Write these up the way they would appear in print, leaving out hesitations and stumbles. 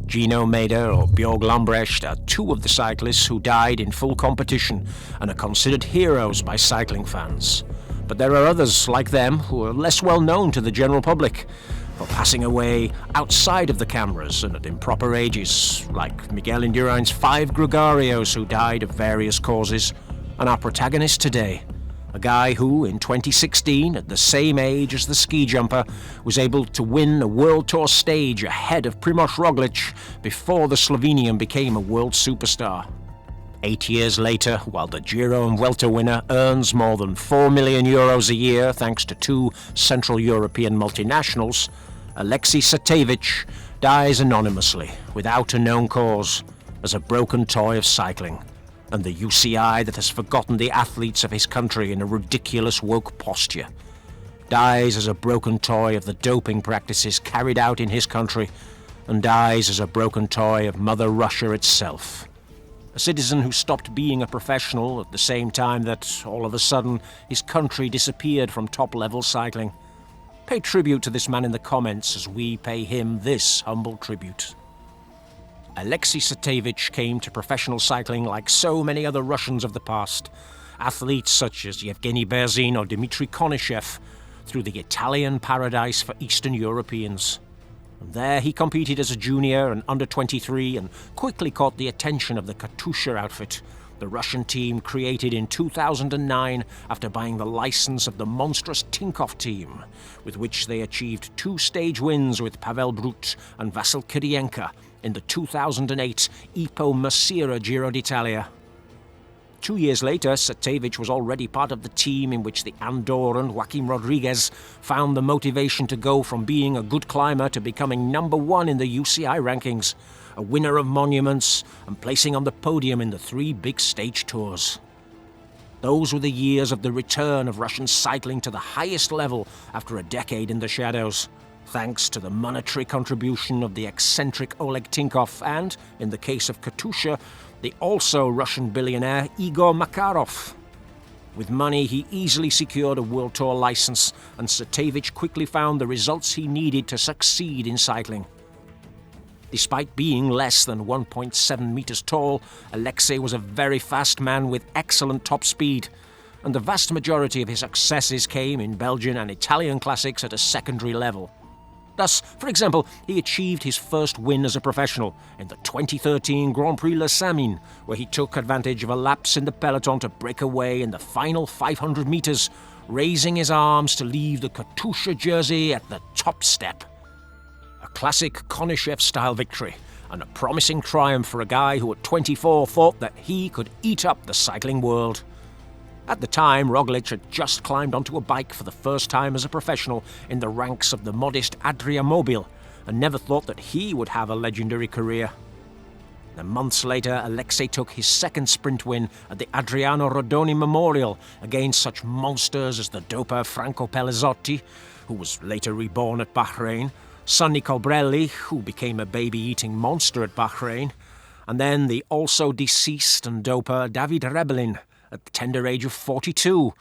Gino Mader or Björg Lambrecht are two of the cyclists who died in full competition and are considered heroes by cycling fans. But there are others like them who are less well known to the general public for passing away outside of the cameras and at improper ages, like Miguel Indurain's 5 Gregarios who died of various causes, and our protagonist today, a guy who, in 2016, at the same age as the ski jumper, was able to win a World Tour stage ahead of Primoz Roglic before the Slovenian became a world superstar. 8 years later, while the Giro and Vuelta winner earns more than €4 million a year thanks to 2 Central European multinationals, Alexey Tsatevich dies anonymously, without a known cause, as a broken toy of cycling, and the UCI that has forgotten the athletes of his country in a ridiculous woke posture, dies as a broken toy of the doping practices carried out in his country, and dies as a broken toy of Mother Russia itself. A citizen who stopped being a professional at the same time that, all of a sudden, his country disappeared from top-level cycling. Pay tribute to this man in the comments as we pay him this humble tribute. Alexey Tsatevich came to professional cycling like so many other Russians of the past, athletes such as Yevgeny Berzin or Dmitry Konyshev, through the Italian paradise for Eastern Europeans. And there he competed as a junior and under-23 and quickly caught the attention of the Katusha outfit, the Russian team created in 2009 after buying the license of the monstrous Tinkoff team, with which they achieved 2 stage wins with Pavel Brut and Vasil Kirienka in the 2008 Ipo Masira Giro d'Italia. 2 years later, Tsatevich was already part of the team in which the Andorran Joaquim Rodriguez found the motivation to go from being a good climber to becoming #1 in the UCI rankings, a winner of monuments, and placing on the podium in the 3 big stage tours. Those were the years of the return of Russian cycling to the highest level after a decade in the shadows, thanks to the monetary contribution of the eccentric Oleg Tinkoff and, in the case of Katusha, the also Russian billionaire Igor Makarov. With money, he easily secured a World Tour license, and Tsatevich quickly found the results he needed to succeed in cycling. Despite being less than 1.7 meters tall, Alexey was a very fast man with excellent top speed, and the vast majority of his successes came in Belgian and Italian classics at a secondary level. Thus, for example, he achieved his first win as a professional in the 2013 Grand Prix Les Samines, where he took advantage of a lapse in the peloton to break away in the final 500 meters, raising his arms to leave the Katusha jersey at the top step. A classic Konyshev-style victory, and a promising triumph for a guy who at 24 thought that he could eat up the cycling world. At the time, Roglic had just climbed onto a bike for the first time as a professional in the ranks of the modest Adria Mobile, and never thought that he would have a legendary career. And months later, Alexey took his second sprint win at the Adriano Rodoni Memorial against such monsters as the doper Franco Pellizotti, who was later reborn at Bahrain, Sonny Colbrelli, who became a baby-eating monster at Bahrain, and then the also deceased and doper David Rebellin, at the tender age of 42,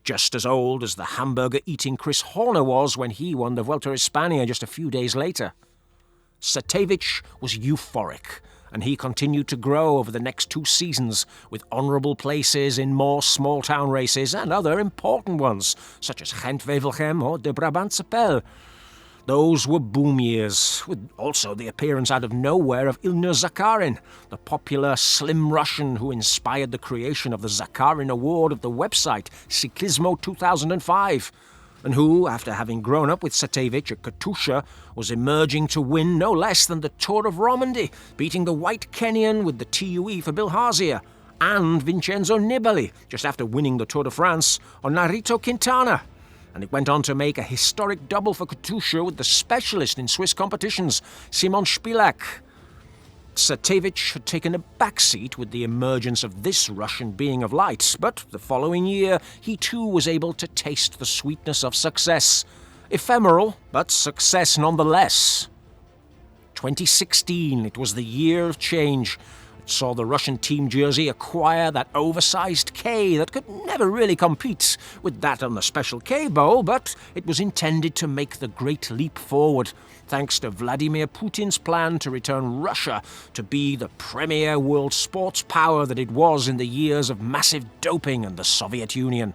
just as old as the hamburger-eating Chris Horner was when he won the Vuelta a España just a few days later. Tsatevich was euphoric, and he continued to grow over the next 2 seasons with honourable places in more small-town races and other important ones, such as Gent-Wevelgem or de Brabantse Pijl. Those were boom years, with also the appearance out of nowhere of Ilnur Zakarin, the popular slim Russian who inspired the creation of the Zakarin Award of the website Ciclismo 2005, and who, after having grown up with Tsatevich at Katusha, was emerging to win no less than the Tour of Romandy, beating the White Kenyan with the TUE for Bilharzia, and Vincenzo Nibali, just after winning the Tour de France, on Narito Quintana. And it went on to make a historic double for Katusha with the specialist in Swiss competitions, Simon Spilak. Tsatevich had taken a backseat with the emergence of this Russian being of light, but the following year he too was able to taste the sweetness of success. Ephemeral, but success nonetheless. 2016, it was the year of change, It saw the Russian team jersey acquire that oversized K that could never really compete with that on the Special K Bowl, but it was intended to make the great leap forward, thanks to Vladimir Putin's plan to return Russia to be the premier world sports power that it was in the years of massive doping and the Soviet Union.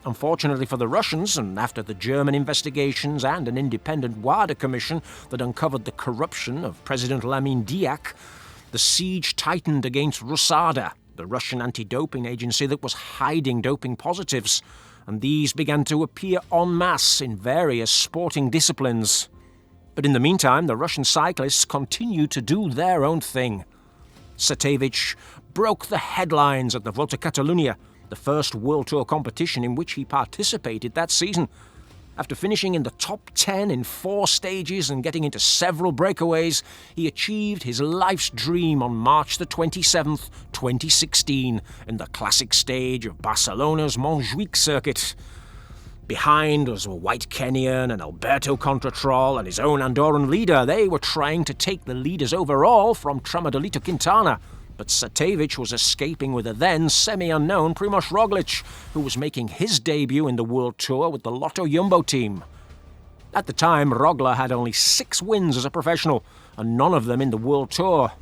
Unfortunately for the Russians, and after the German investigations and an independent WADA commission that uncovered the corruption of President Lamin Diak, the siege tightened against Rusada, the Russian anti-doping agency that was hiding doping positives, and these began to appear en masse in various sporting disciplines. But in the meantime, the Russian cyclists continued to do their own thing. Tsatevich broke the headlines at the Volta Catalunya, the first World Tour competition in which he participated that season. After finishing in the top 10 in 4 stages and getting into several breakaways, he achieved his life's dream on March the 27th, 2016, in the classic stage of Barcelona's Montjuic circuit. Behind was a white Kenyan and Alberto Contratrol and his own Andorran leader. They were trying to take the leaders overall from Tramadolito Quintana, but Tsatevich was escaping with a then semi-unknown Primoz Roglic, who was making his debut in the World Tour with the Lotto Jumbo team. At the time, Roglic had only 6 wins as a professional, and none of them in the World Tour.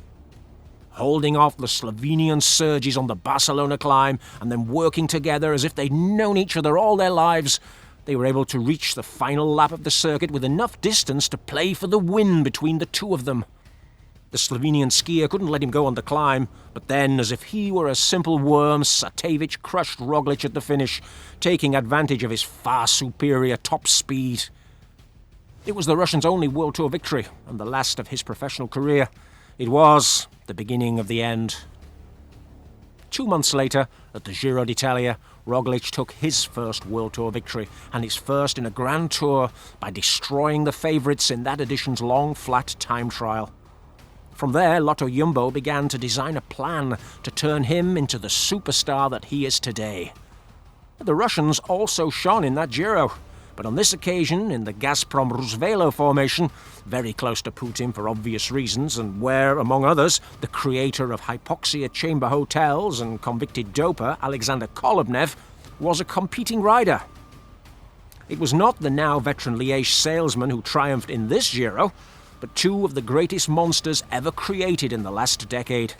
Holding off the Slovenian surges on the Barcelona climb and then working together as if they'd known each other all their lives, they were able to reach the final lap of the circuit with enough distance to play for the win between the two of them. The Slovenian skier couldn't let him go on the climb, but then, as if he were a simple worm, Tsatevich crushed Roglic at the finish, taking advantage of his far superior top speed. It was the Russian's only World Tour victory, and the last of his professional career. It was the beginning of the end. 2 months later, at the Giro d'Italia, Roglic took his first World Tour victory, and his first in a Grand Tour, by destroying the favourites in that edition's long, flat time trial. From there, Lotto Jumbo began to design a plan to turn him into the superstar that he is today. The Russians also shone in that Giro, but on this occasion, in the Gazprom Rusvelo formation, very close to Putin for obvious reasons, and where, among others, the creator of hypoxia chamber hotels and convicted doper Alexander Kolobnev was a competing rider. It was not the now veteran Liège salesman who triumphed in this Giro, but 2 of the greatest monsters ever created in the last decade.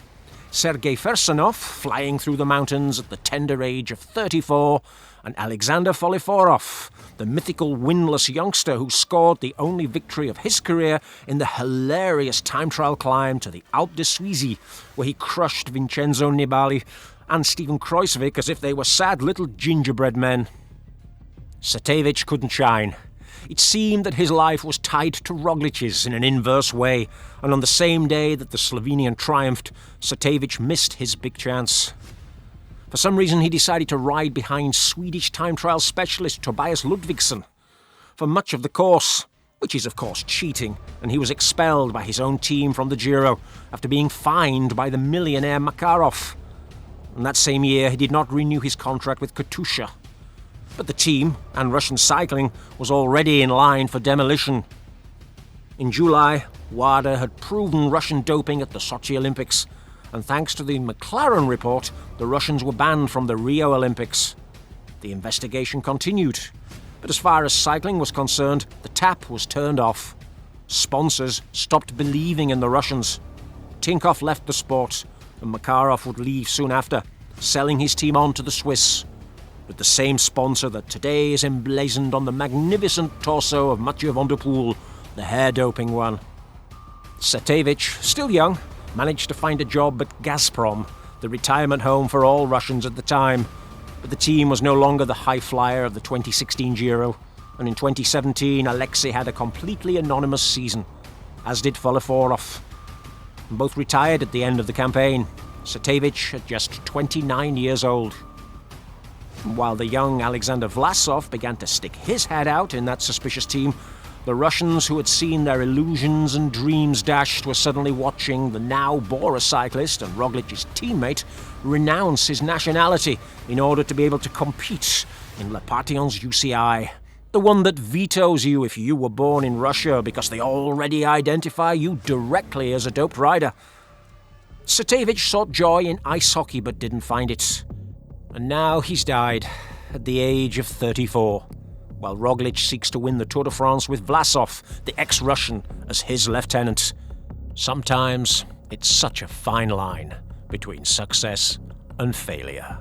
Sergei Fersanov, flying through the mountains at the tender age of 34, and Alexander Foliforov, the mythical winless youngster who scored the only victory of his career in the hilarious time trial climb to the Alpe de Suisy, where he crushed Vincenzo Nibali and Steven Kruijswijk as if they were sad little gingerbread men. Tsatevich couldn't shine. It seemed that his life was tied to Roglic's in an inverse way, and on the same day that the Slovenian triumphed, Tsatevich missed his big chance. For some reason, he decided to ride behind Swedish time trial specialist Tobias Ludvigsson for much of the course, which is of course cheating, and he was expelled by his own team from the Giro after being fined by the millionaire Makarov. And that same year, he did not renew his contract with Katusha. But the team, and Russian cycling, was already in line for demolition. In July, WADA had proven Russian doping at the Sochi Olympics, and thanks to the McLaren report, the Russians were banned from the Rio Olympics. The investigation continued, but as far as cycling was concerned, the tap was turned off. Sponsors stopped believing in the Russians. Tinkoff left the sport, and Makarov would leave soon after, selling his team on to the Swiss, with the same sponsor that today is emblazoned on the magnificent torso of Mathieu van der Poel, the hair-doping one. Tsatevich, still young, managed to find a job at Gazprom, the retirement home for all Russians at the time, but the team was no longer the high flyer of the 2016 Giro, and in 2017 Alexey had a completely anonymous season, as did Foliforov. Both retired at the end of the campaign, Tsatevich at just 29 years old. While the young Alexander Vlasov began to stick his head out in that suspicious team, the Russians who had seen their illusions and dreams dashed were suddenly watching the now Bora cyclist and Roglic's teammate renounce his nationality in order to be able to compete in Le Partillon's UCI, the one that vetoes you if you were born in Russia because they already identify you directly as a doped rider. Tsatevich sought joy in ice hockey but didn't find it. And now he's died, at the age of 34, while Roglic seeks to win the Tour de France with Vlasov, the ex-Russian, as his lieutenant. Sometimes it's such a fine line between success and failure.